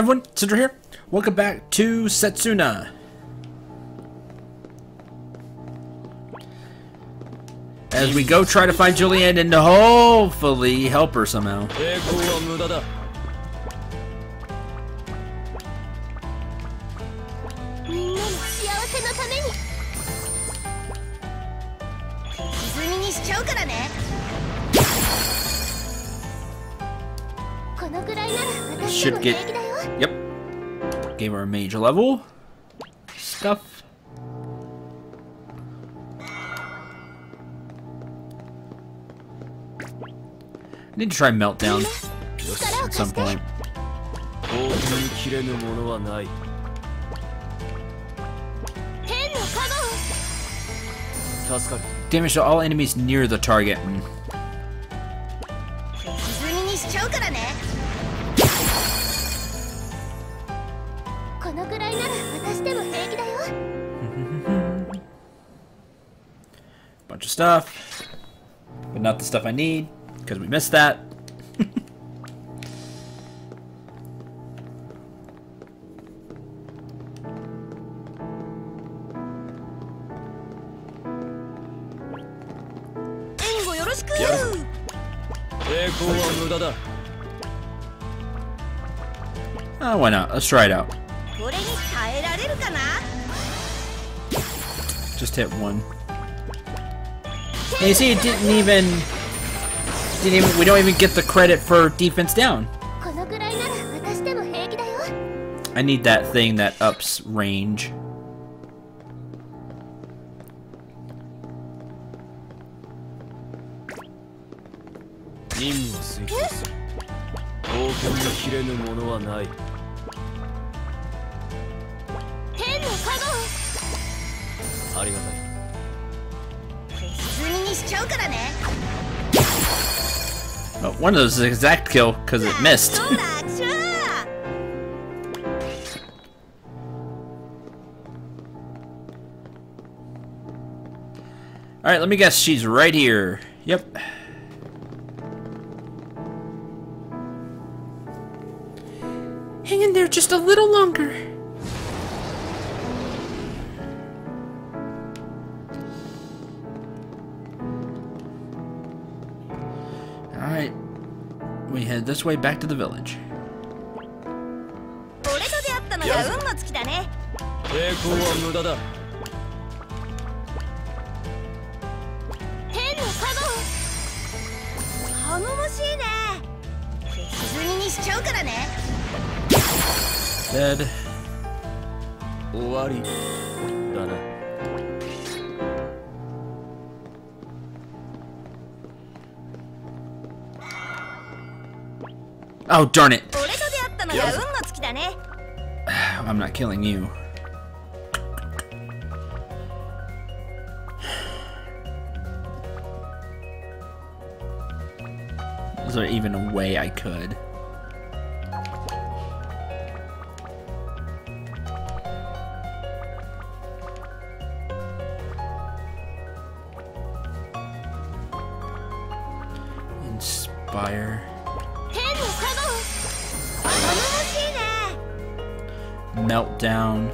everyone, Cendril here. Welcome back to Setsuna. As we go try to find Julianne and hopefully help her somehow. Should get... Yep. Gave her a major level. Stuff. I need to try Meltdown at some point. Damage to all enemies near the target. Bunch of stuff, but not the stuff I need because we missed that. Oh, why not? Let's try it out. Just hit one. And you see, it didn't even. We don't even get the credit for defense down. I need that thing that ups range. Oh, one of those is an exact kill because it missed. Alright, let me guess. She's right here. Yep. Hang in there just a little longer. Alright. We head this way back to the village. Dead. Oh, darn it. I'm not killing you. Is there even a way I could? Inspire. Meltdown.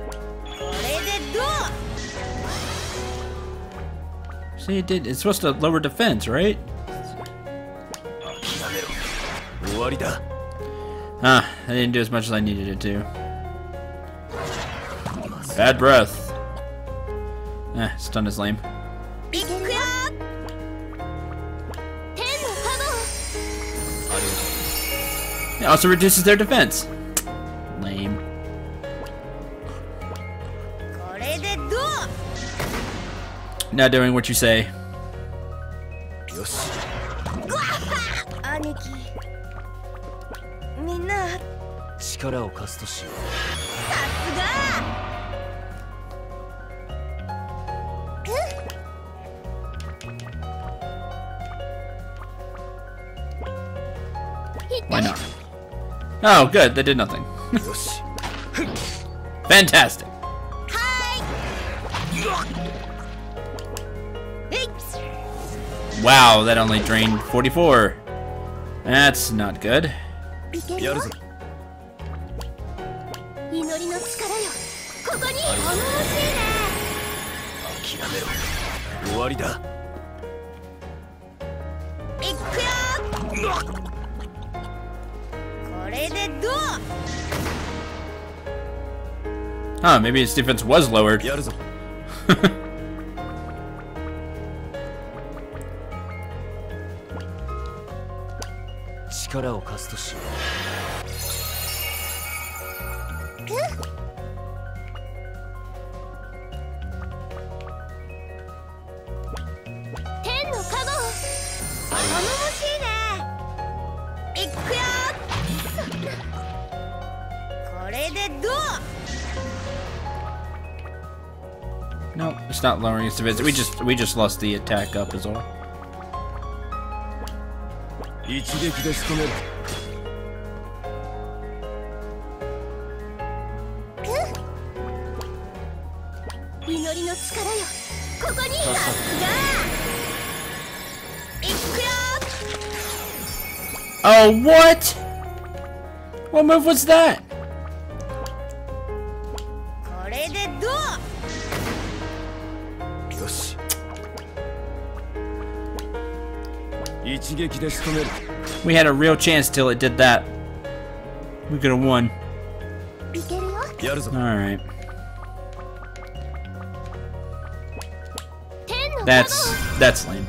See, it did. It's supposed to lower defense, right? Ah, I didn't do as much as I needed it to. Bad breath. Stun is lame. It also reduces their defense. Lame. Not doing what you say. Why not? Oh, good. They did nothing. Fantastic. Wow, that only drained 44. That's not good. Huh, maybe his defense was lowered. No, it's not lowering its defense. We just lost the attack up is all. Oh, what? What move was that? We had a real chance till it did that. We could have won. Alright. That's lame.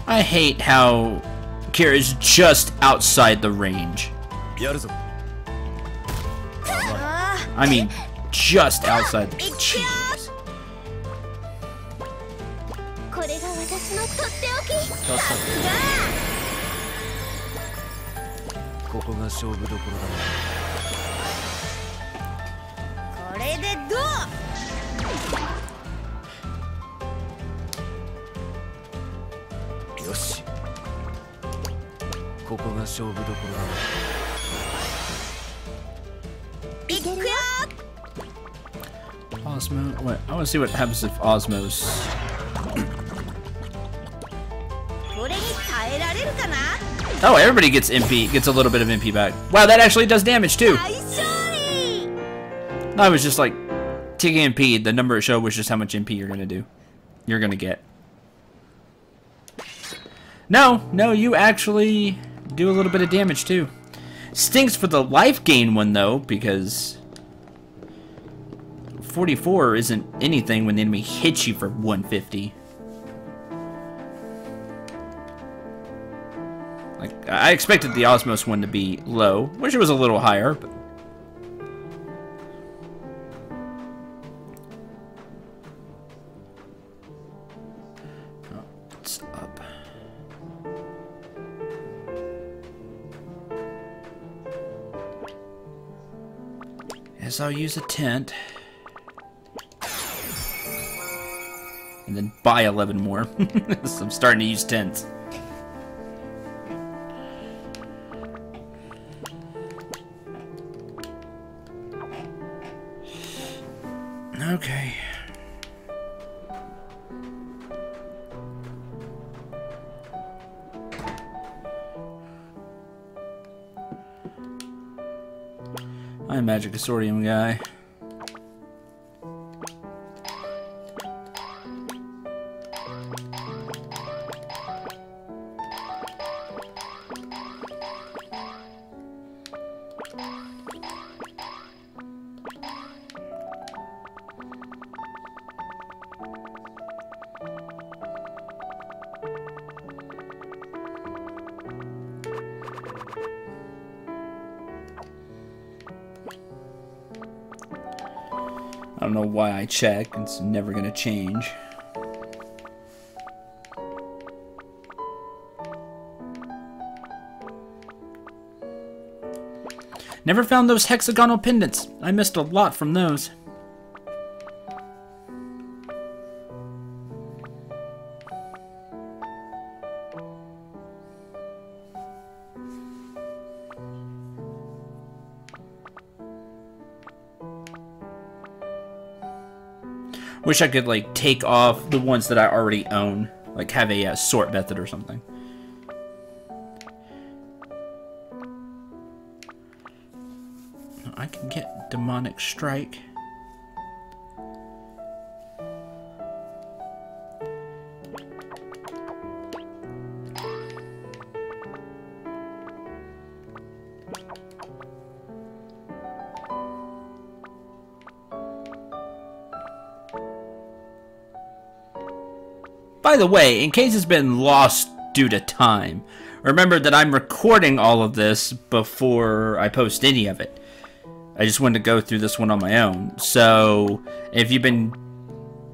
I hate how Kira is just outside the range. I mean, just outside the Jeez. Osmo, what? I want to see what happens if Osmos. Oh, everybody gets MP, gets a little bit of MP back. Wow, that actually does damage too. I was just like, taking MP, the number it showed was just how much MP you're gonna do. You're gonna get. No, you actually do a little bit of damage too. Stinks for the life gain one though, because 44 isn't anything when the enemy hits you for 150. Like, I expected the Osmos one to be low. Wish it was a little higher, but... Oh, it's up. Guess I'll use a tent. And then buy 11 more. So I'm starting to use tents. Okay. I'm a Magic Consortium guy. I don't know why I check. It's never gonna change. Never found those hexagonal pendants. I missed a lot from those. Wish I could, like, take off the ones that I already own. Like, have a sort method or something. I can get Demonic Strike. By the way, in case it's been lost due to time, remember that I'm recording all of this before I post any of it. I just wanted to go through this one on my own. So, if you've been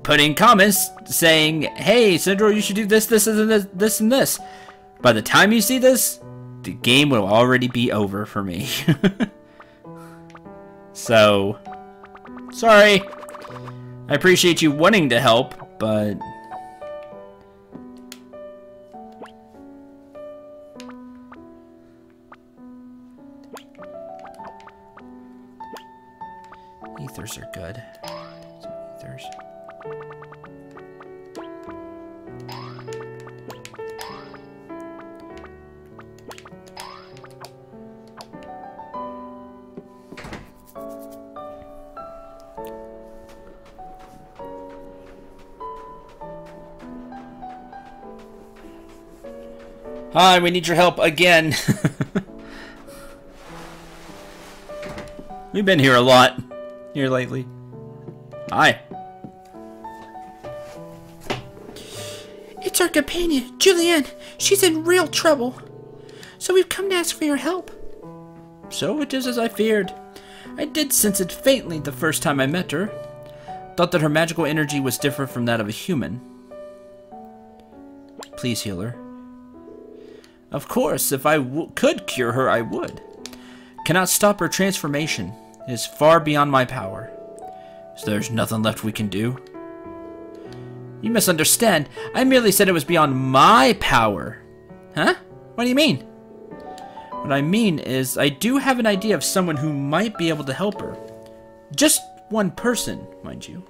putting comments saying, hey, Cendril, you should do this, this, and this, and this, by the time you see this, the game will already be over for me. So, sorry. I appreciate you wanting to help, but... Ethers are good. Some ethers. Hi, we need your help again. We've been here a lot. Here lately. Hi. It's our companion, Julianne. She's in real trouble. So we've come to ask for your help. So it is as I feared. I did sense it faintly the first time I met her. Thought that her magical energy was different from that of a human. Please heal her. Of course, if I could cure her, I would. Cannot stop her transformation. It is far beyond my power. So there's nothing left we can do? You misunderstand. I merely said it was beyond my power. Huh? What do you mean? What I mean is, I do have an idea of someone who might be able to help her. Just one person, mind you.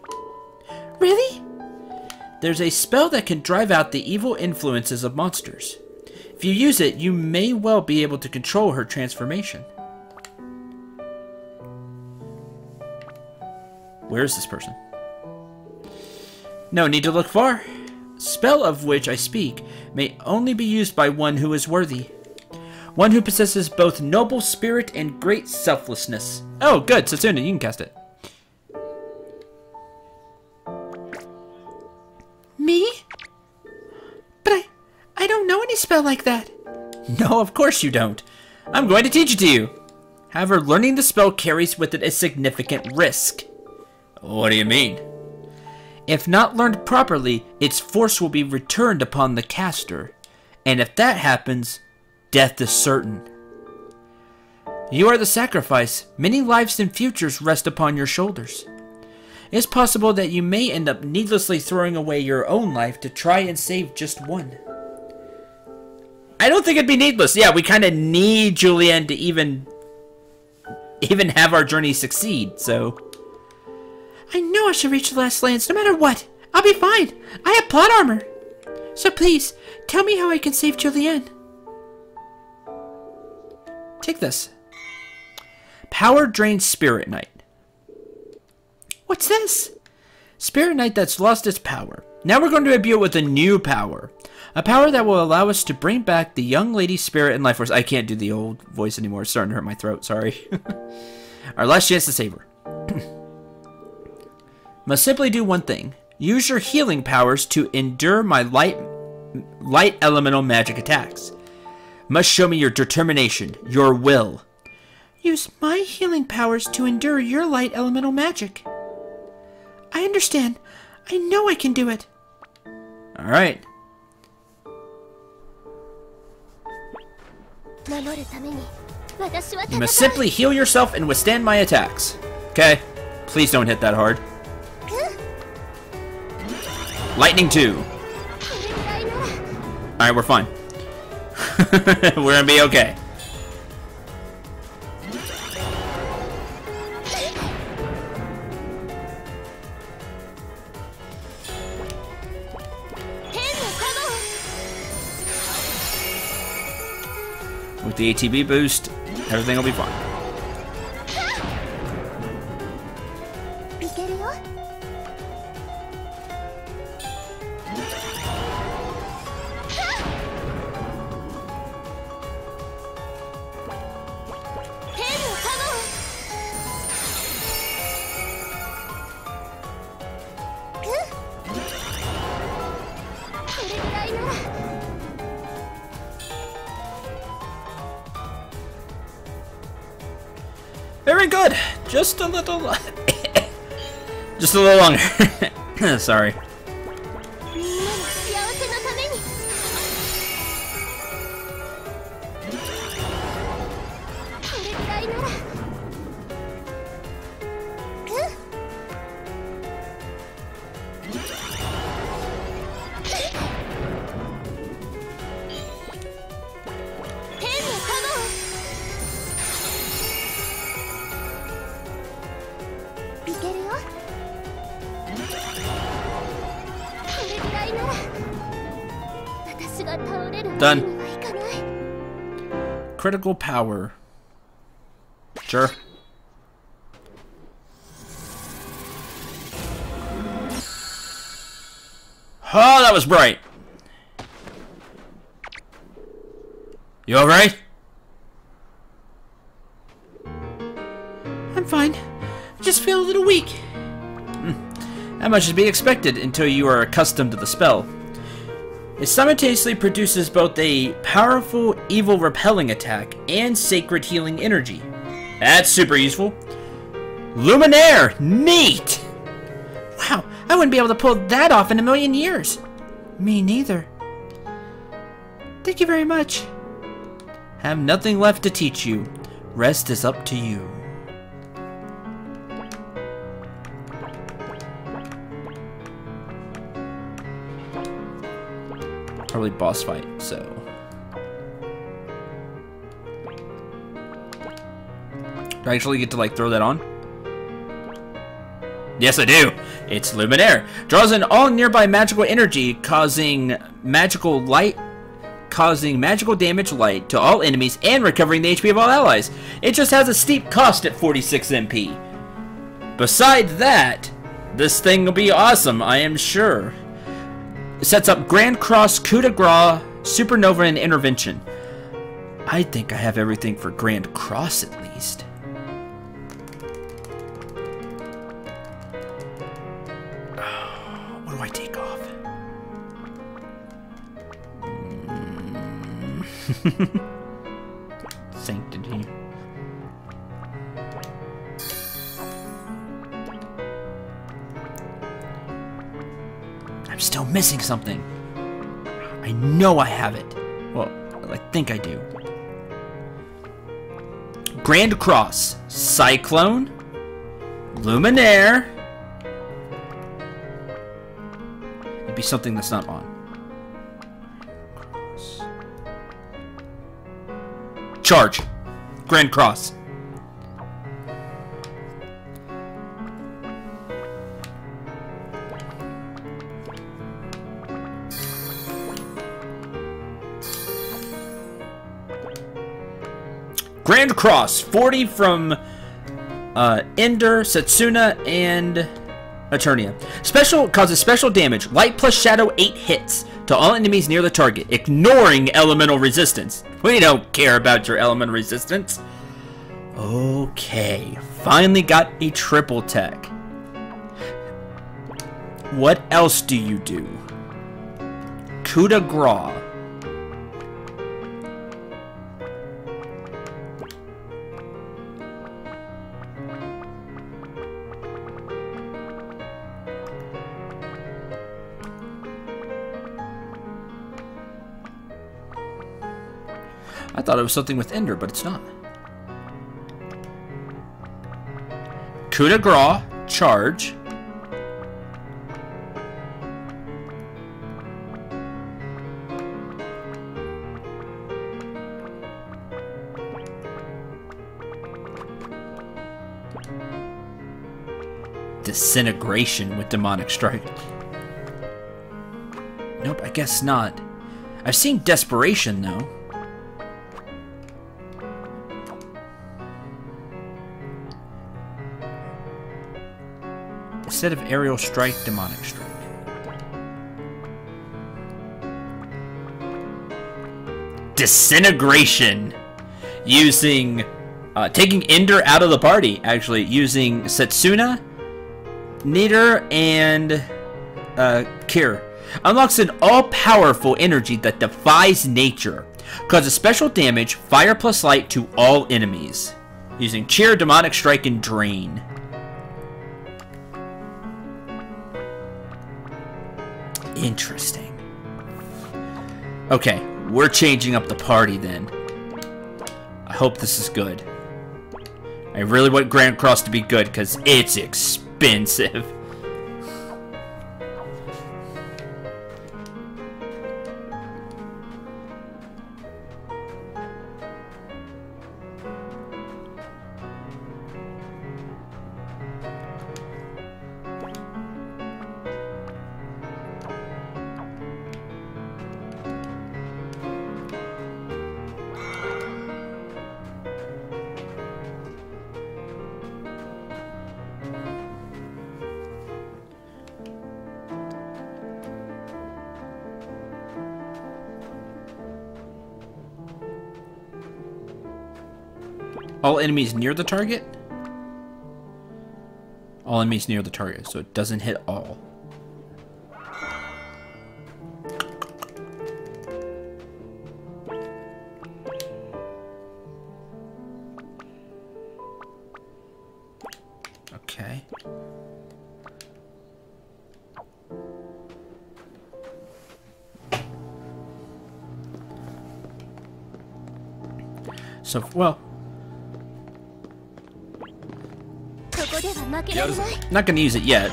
Really? There's a spell that can drive out the evil influences of monsters. If you use it, you may well be able to control her transformation. Where is this person? No need to look far. Spell of which I speak may only be used by one who is worthy. One who possesses both noble spirit and great selflessness. Oh, good. Setsuna, you can cast it. Me? But I don't know any spell like that. No, of course you don't. I'm going to teach it to you. However, learning the spell carries with it a significant risk. What do you mean? If not learned properly, its force will be returned upon the caster. And if that happens, death is certain. You are the sacrifice. Many lives and futures rest upon your shoulders. It's possible that you may end up needlessly throwing away your own life to try and save just one. I don't think it'd be needless. Yeah, we kind of need Julianne to even have our journey succeed, so... I know I should reach the last lands no matter what. I'll be fine. I have plot armor. So please, tell me how I can save Julianne. Take this. Power Drained Spirit Knight. What's this? Spirit Knight that's lost its power. Now we're going to imbue it with a new power. A power that will allow us to bring back the young lady's spirit and life force. I can't do the old voice anymore. It's starting to hurt my throat. Sorry. Our last chance to save her. Must simply do one thing. Use your healing powers to endure my light elemental magic attacks. Must show me your determination, your will. Use my healing powers to endure your light elemental magic. I understand. I know I can do it. Alright. You must simply heal yourself and withstand my attacks. Okay? Please don't hit that hard. Lightning 2. Alright, we're fine. We're gonna be okay. With the ATB boost, everything will be fine. Very good. Just a little, just a little longer. Sorry. Done. Critical power. Sure. Oh, that was bright. You alright? I'm fine. I just feel a little weak. That much is to be expected until you are accustomed to the spell. It simultaneously produces both a powerful evil repelling attack and sacred healing energy. That's super useful. Luminaire! Neat! Wow, I wouldn't be able to pull that off in a million years. Me neither. Thank you very much. Have nothing left to teach you. Rest is up to you. Probably boss fight, so. Do I actually get to like throw that on? Yes, I do. It's Luminaire. Draws in all nearby magical energy, causing magical damage light to all enemies and recovering the HP of all allies. It just has a steep cost at 46 MP. Besides that, this thing will be awesome, I am sure. It sets up Grand Cross, Coup de Grace, Supernova, and Intervention. I think I have everything for Grand Cross at least. What do I take off? Sanctity. I'm still missing something. I know I have it. Well, I think I do. Grand Cross, Cyclone, Luminaire. It'd be something that's not on. Cross. Charge. Grand Cross. Grand Cross, 40 from Ender, Setsuna, and Eternia. Special causes special damage. Light plus Shadow 8 hits to all enemies near the target, ignoring elemental resistance. We don't care about your elemental resistance. Okay, finally got a triple tech. What else do you do? Coup de Grace. I thought it was something with Ender, but it's not. Coup de Grace, charge. Disintegration with Demonic Strike. Nope, I guess not. I've seen Desperation, though. Instead of aerial strike, demonic strike. Disintegration. Using, taking Ender out of the party, actually. Using Setsuna, Nidar, and Kir. Unlocks an all-powerful energy that defies nature. Causes special damage, fire plus light, to all enemies. Using Cheer, Demonic Strike, and Drain. Interesting. Okay, we're changing up the party then. I hope this is good. I really want Grand Cross to be good because it's expensive. All enemies near the target? All enemies near the target, so it doesn't hit all. Okay. So, well... Not gonna use it yet.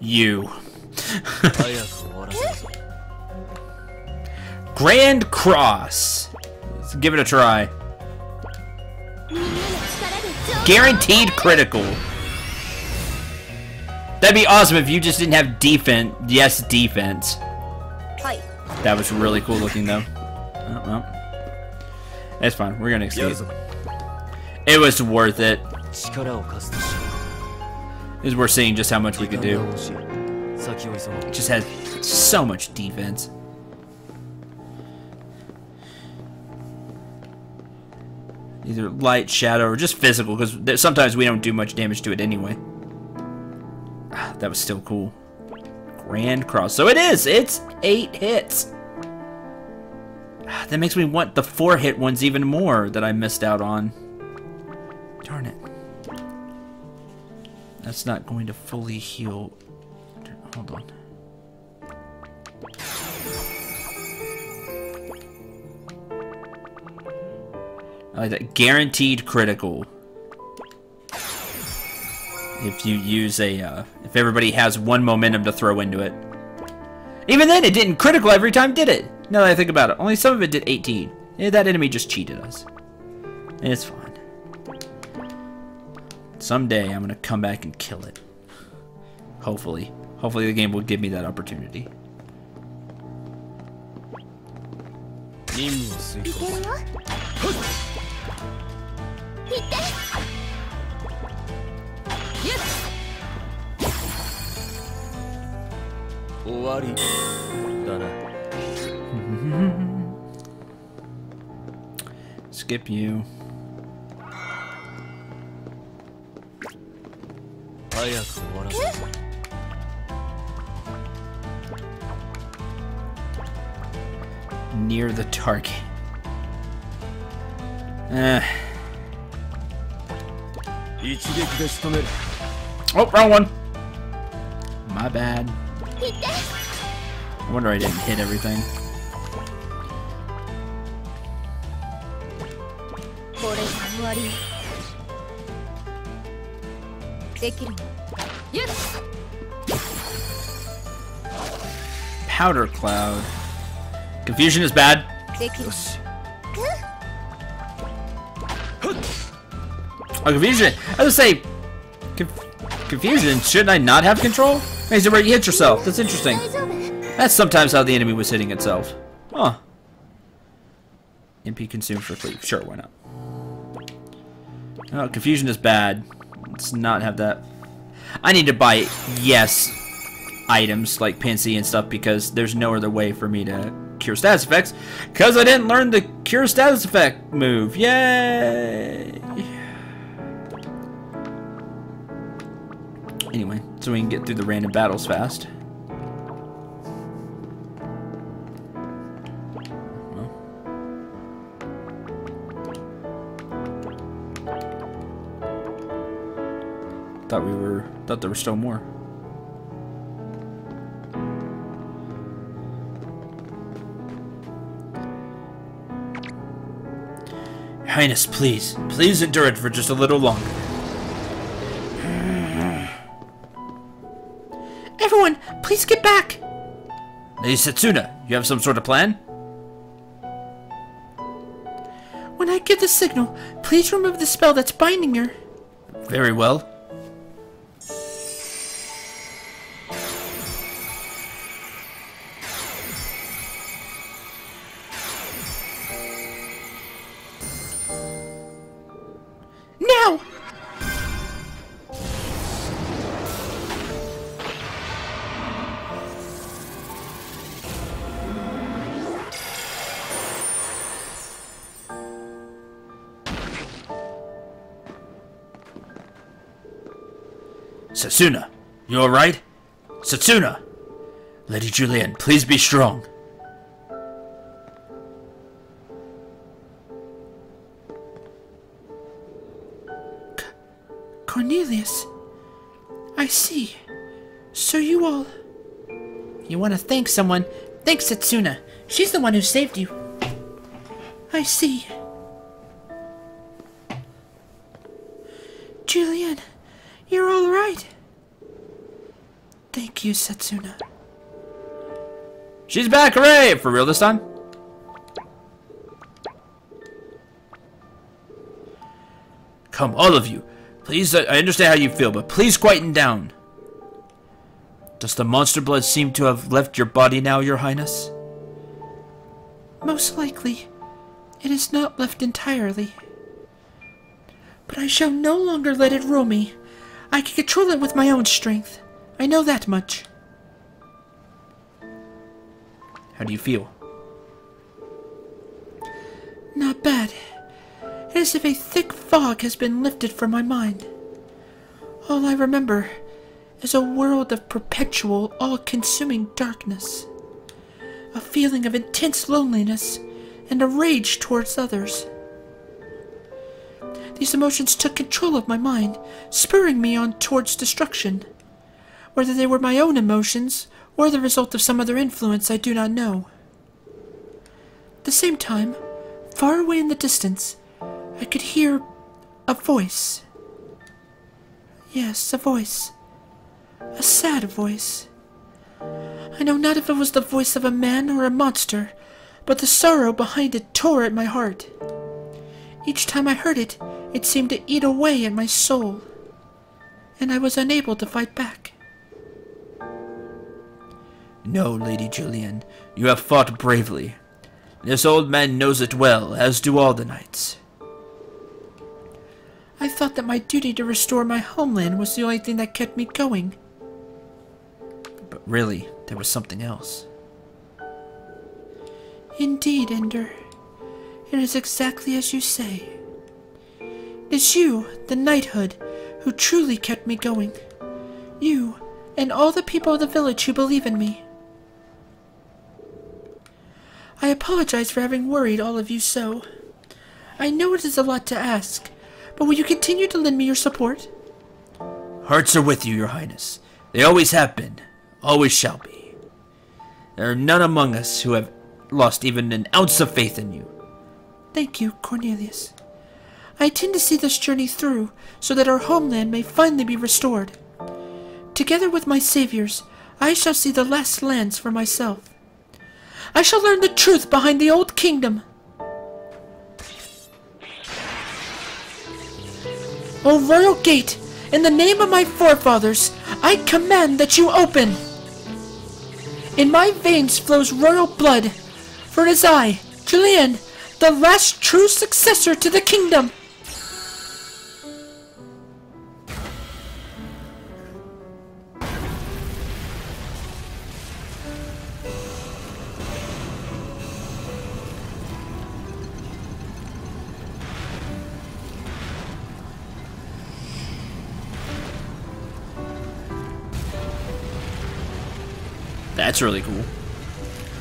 You. Grand Cross. Let's give it a try. Guaranteed critical. That'd be awesome if you just didn't have defense. Yes, defense. That was really cool looking though. Oh, well. That's fine. We're gonna escape. It was worth it. It was worth seeing just how much we could do. It just has so much defense. Either light, shadow, or just physical, because sometimes we don't do much damage to it anyway. Ah, that was still cool. Grand Cross. So it is! It's 8 hits! Ah, that makes me want the 4-hit ones even more that I missed out on. Darn it. That's not going to fully heal. Hold on. I like that. Guaranteed critical. If you use a, if everybody has 1 momentum to throw into it. Even then, it didn't critical every time, did it? Now that I think about it. Only some of it did 18. Yeah, that enemy just cheated us. It's fine. Someday, I'm gonna come back and kill it. Hopefully. Hopefully the game will give me that opportunity. Skip you. Near the target. Oh, wrong one. My bad. I wonder I didn't hit everything. Powder cloud. Confusion is bad. Oh, confusion. I was gonna say, confusion. Shouldn't I not have control? Is it where you hit yourself? That's interesting. That's sometimes how the enemy was hitting itself. Huh. MP consumed for cleave. Sure, why not? Oh, confusion is bad. Let's not have that. I need to buy, yes, items like Pansy and stuff because there's no other way for me to cure status effects because I didn't learn the cure status effect move. Yay! Anyway, so we can get through the random battles fast. Thought there were still more. Your Highness, please. Please endure it for just a little longer. Everyone, please get back! Lady Setsuna, you have some sort of plan? When I give the signal, please remove the spell that's binding her. Very well. Now! Setsuna, you alright? Setsuna! Lady Julian, please be strong. Cornelius, I see. So you all... You want to thank someone? Thank Setsuna. She's the one who saved you. I see. Julian, you're all right. Thank you, Setsuna. She's back, hooray! For real this time? Come, all of you. Please, I understand how you feel, but please quieten down. Does the monster blood seem to have left your body now, Your Highness? Most likely, it is not left entirely. But I shall no longer let it rule me. I can control it with my own strength. I know that much. How do you feel? Not bad. It is as if a thick fog has been lifted from my mind. All I remember is a world of perpetual, all-consuming darkness. A feeling of intense loneliness and a rage towards others. These emotions took control of my mind, spurring me on towards destruction. Whether they were my own emotions or the result of some other influence, I do not know. At the same time, far away in the distance, I could hear a voice. Yes, a voice. A sad voice. I know not if it was the voice of a man or a monster, but the sorrow behind it tore at my heart. Each time I heard it, it seemed to eat away at my soul, and I was unable to fight back. No, Lady Julian, you have fought bravely. This old man knows it well, as do all the knights. I thought that my duty to restore my homeland was the only thing that kept me going. But really, there was something else. Indeed, Ender. It is exactly as you say. It is you, the knighthood, who truly kept me going. You, and all the people of the village who believe in me. I apologize for having worried all of you so. I know it is a lot to ask, but will you continue to lend me your support? Hearts are with you, Your Highness. They always have been, always shall be. There are none among us who have lost even an ounce of faith in you. Thank you, Cornelius. I intend to see this journey through so that our homeland may finally be restored. Together with my saviors, I shall see the last lands for myself. I shall learn the truth behind the old kingdom. O royal gate, in the name of my forefathers, I command that you open. In my veins flows royal blood, for it is I, Julian, the last true successor to the kingdom. That's really cool.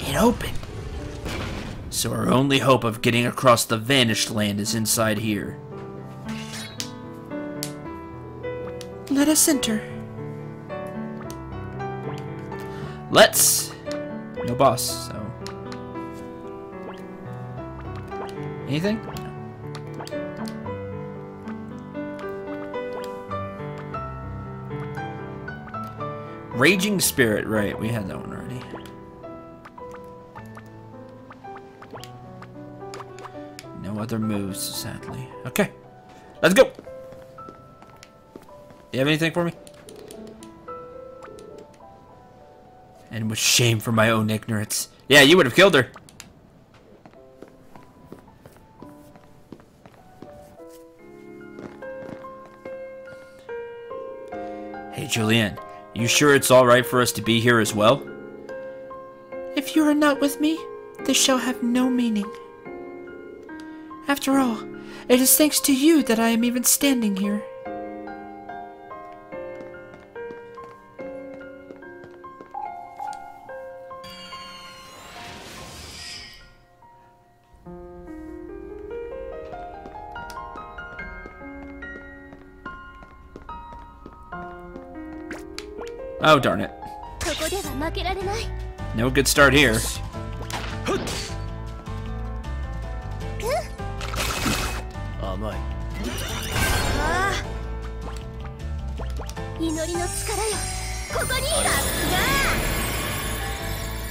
It opened. So our only hope of getting across the vanished land is inside here. Let us enter. Let's. No boss, so. Anything? Raging Spirit, right, we had that one already. No other moves, sadly. Okay, let's go! You have anything for me? And with shame for my own ignorance. Yeah, you would have killed her. Hey, Julian. You sure it's alright for us to be here as well? If you are not with me, this shall have no meaning. After all, it is thanks to you that I am even standing here. Oh, darn it. No good start here.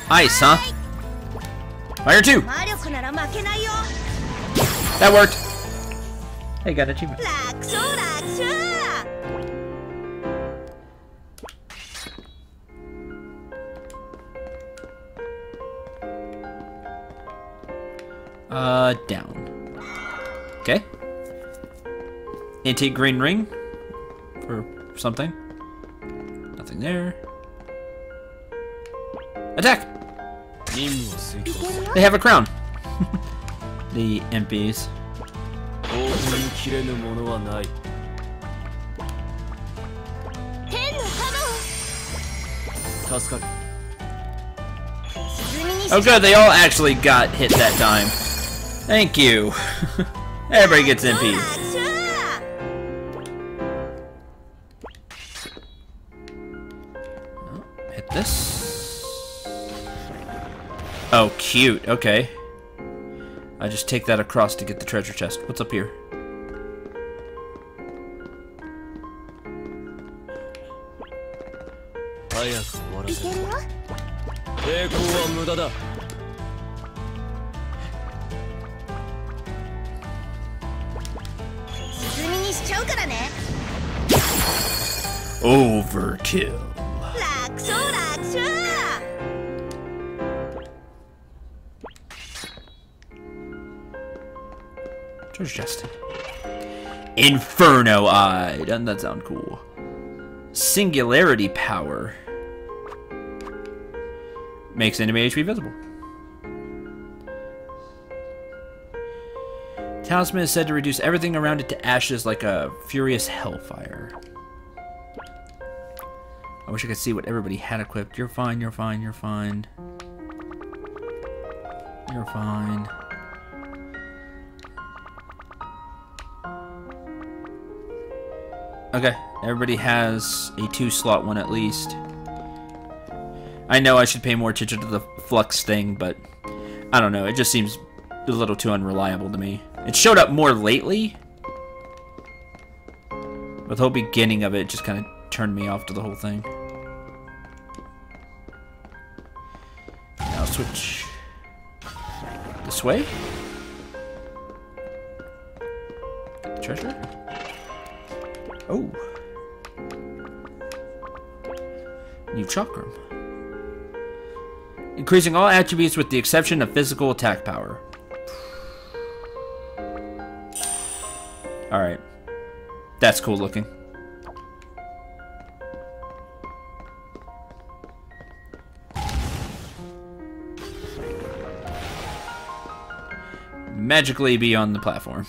Ice, huh? Fire 2! That worked! Hey, got an achievement. Down. Okay. Antique green ring. Or something. Nothing there. Attack! They have a crown. The MPs. Oh good, they all actually got hit that time. Thank you. Everybody gets MPs. Oh, hit this. Oh, cute. Okay. I just take that across to get the treasure chest. What's up here? Overkill. Treasure chest. Inferno Eye. Doesn't that sound cool? Singularity power. Makes enemy HP visible. Talisman is said to reduce everything around it to ashes like a furious hellfire. I wish I could see what everybody had equipped. You're fine, you're fine, you're fine. You're fine. Okay, everybody has a 2-slot one at least. I know I should pay more attention to the flux thing, but I don't know. It just seems a little too unreliable to me. It showed up more lately, but the whole beginning of it just kind of turned me off to the whole thing. Now switch this way. Get the treasure. Oh. New chakram. Increasing all attributes with the exception of physical attack power. Alright. That's cool looking. Magically be on the platform.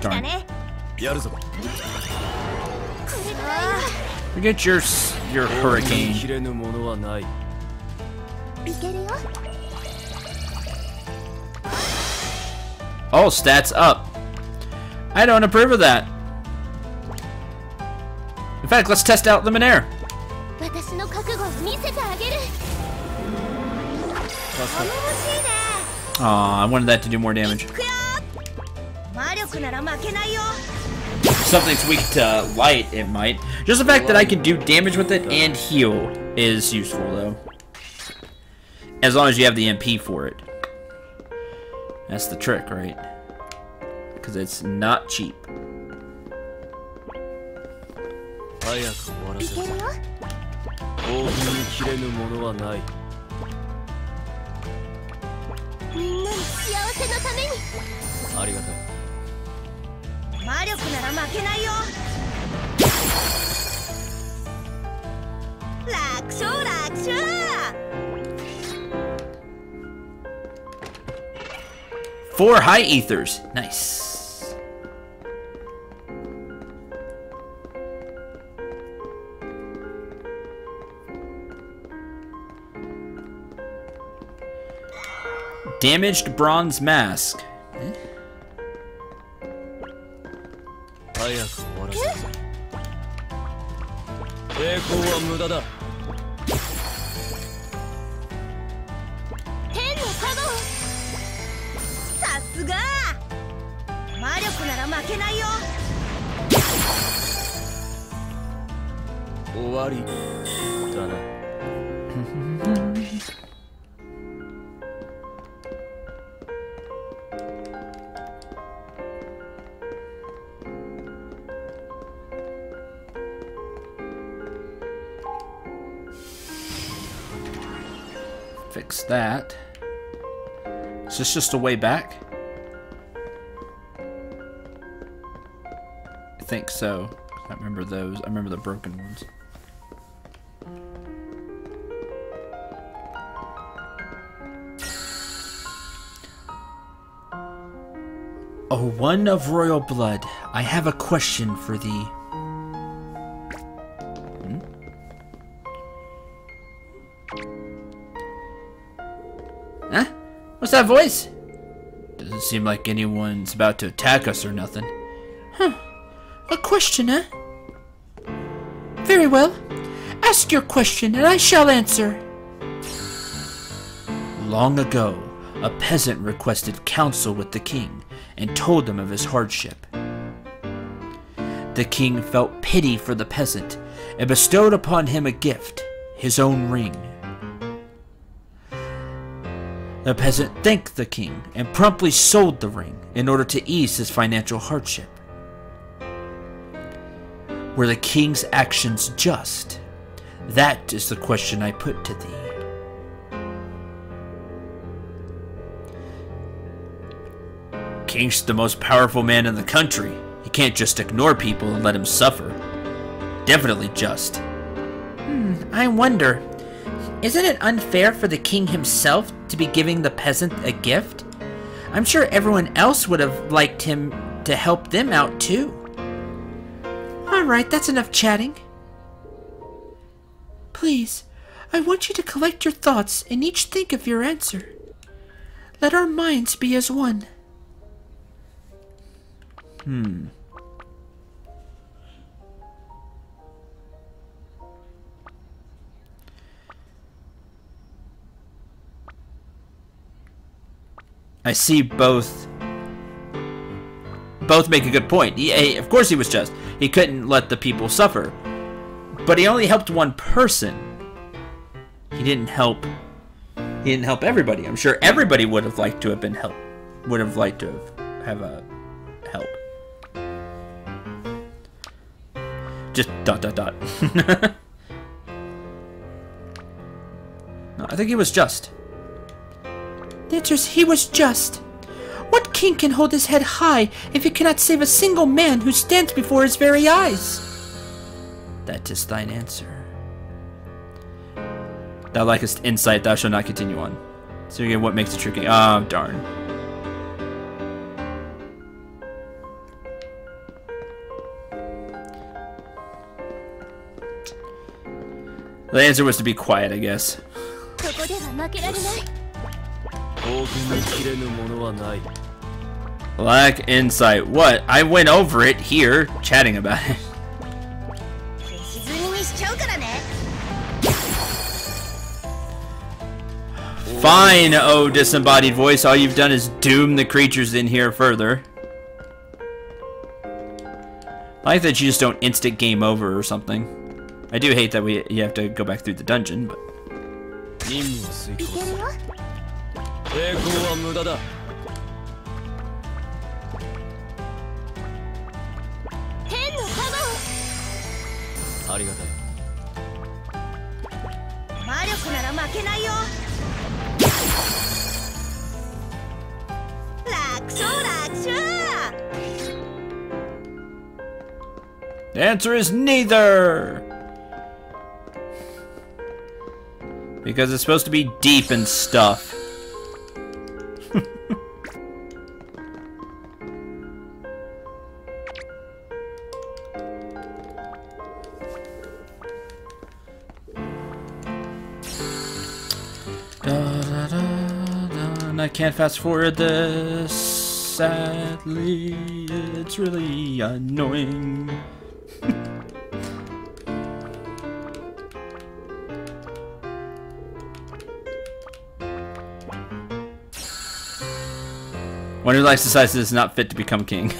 Darn. Forget your hurricane. Oh, stats up. I don't approve of that. In fact, let's test out Luminaire. Aw, I wanted that to do more damage. If something's weak to light, it might. Just the fact that I can do damage with it and heal is useful, though. As long as you have the MP for it. That's the trick, right? Because it's not cheap. Four high ethers. Nice. Damaged bronze mask. Fix that. Is this just a way back? I think so. I remember those. I remember the broken ones. Oh, one of royal blood. I have a question for thee. Huh? What's that voice? Doesn't seem like anyone's about to attack us or nothing. Huh. A question, eh? Very well. Ask your question, and I shall answer. Long ago, a peasant requested counsel with the king and told him of his hardship. The king felt pity for the peasant and bestowed upon him a gift, his own ring. The peasant thanked the king and promptly sold the ring in order to ease his financial hardship. Were the king's actions just? That is the question I put to thee. King's the most powerful man in the country. He can't just ignore people and let them suffer. Definitely just. I wonder, isn't it unfair for the king himself to be giving the peasant a gift? I'm sure everyone else would have liked him to help them out too. Alright, that's enough chatting. Please, I want you to collect your thoughts and each think of your answer. Let our minds be as one. I see both make a good point. Of course he was just. He couldn't let the people suffer. But he only helped one person. He didn't help everybody. I'm sure everybody would have liked to have been helped. Would have liked to have just ... No, I think he was just. The answer is he was just. What king can hold his head high if he cannot save a single man who stands before his very eyes? That is thine answer. Thou likest insight, thou shalt not continue on. So again, what makes it tricky? Oh, darn. The answer was to be quiet, I guess. Lack insight. What? I went over it here, chatting about it. Fine, oh disembodied voice. All you've done is doom the creatures in here further. I like that you just don't instant game over or something. I do hate that you have to go back through the dungeon, but... The answer is neither! Because it's supposed to be deep and stuff. And I can't fast forward this. Sadly, it's really annoying. One who likes decides is not fit to become king.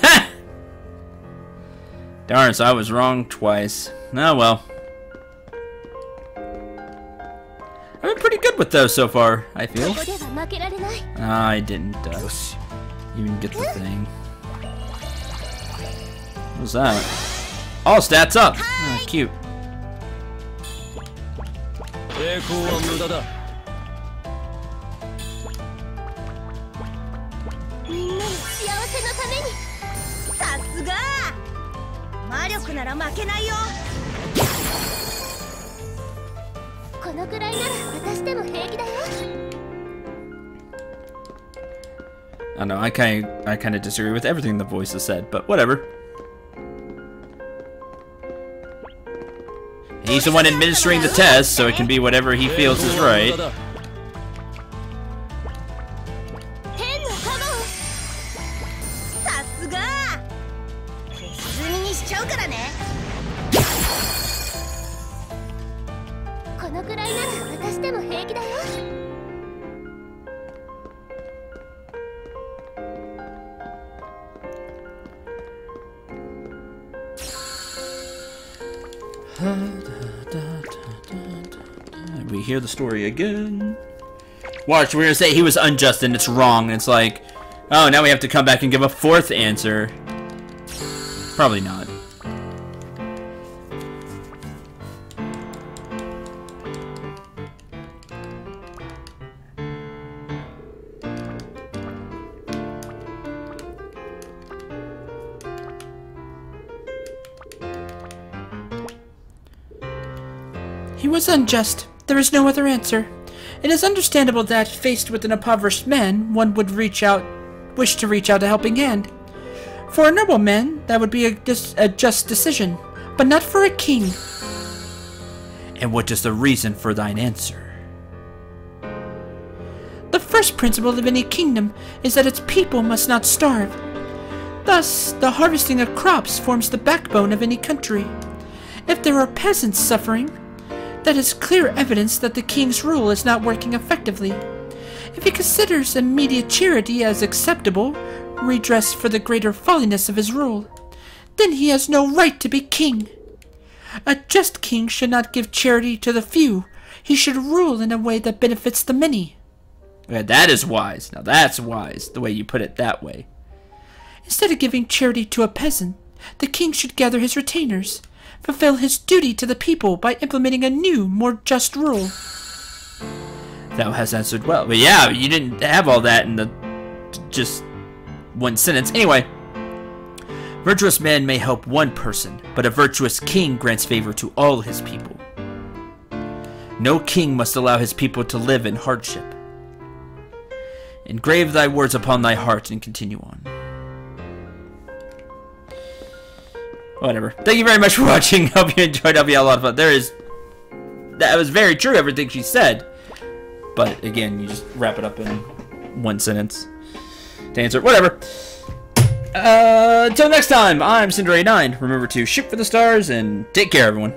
Darn, so I was wrong twice. Oh well. I've been pretty good with those so far, I feel. I didn't even get the thing. What was that? All stats up! Oh, cute. I know, I kind of disagree with everything the voice has said, but whatever. He's the one administering the test, so it can be whatever he feels is right. We hear the story again. Watch, we're gonna say he was unjust and it's wrong. And it's like, oh, now we have to come back and give a fourth answer. Probably not. He was unjust. There is no other answer. It is understandable that, faced with an impoverished man, one would wish to reach out a helping hand. For a noble man, that would be a just decision, but not for a king. And what is the reason for thine answer? The first principle of any kingdom is that its people must not starve. Thus, the harvesting of crops forms the backbone of any country. If there are peasants suffering, that is clear evidence that the king's rule is not working effectively. If he considers immediate charity as acceptable, redress for the greater folliness of his rule, then he has no right to be king. A just king should not give charity to the few. He should rule in a way that benefits the many. Yeah, that is wise. Now that's wise, the way you put it that way. Instead of giving charity to a peasant, the king should gather his retainers, fulfill his duty to the people by implementing a new, more just rule. Thou hast answered well. But yeah, you didn't have all that in the just one sentence. Anyway, virtuous men may help one person, but a virtuous king grants favor to all his people. No king must allow his people to live in hardship. Engrave thy words upon thy heart and continue on. Whatever. Thank you very much for watching. Hope you enjoyed. Hope you had a lot of fun. That was very true, everything she said. But again, you just wrap it up in one sentence to answer. Whatever. Until next time, I'm Cendril 9. Remember to shoot for the stars and take care, everyone.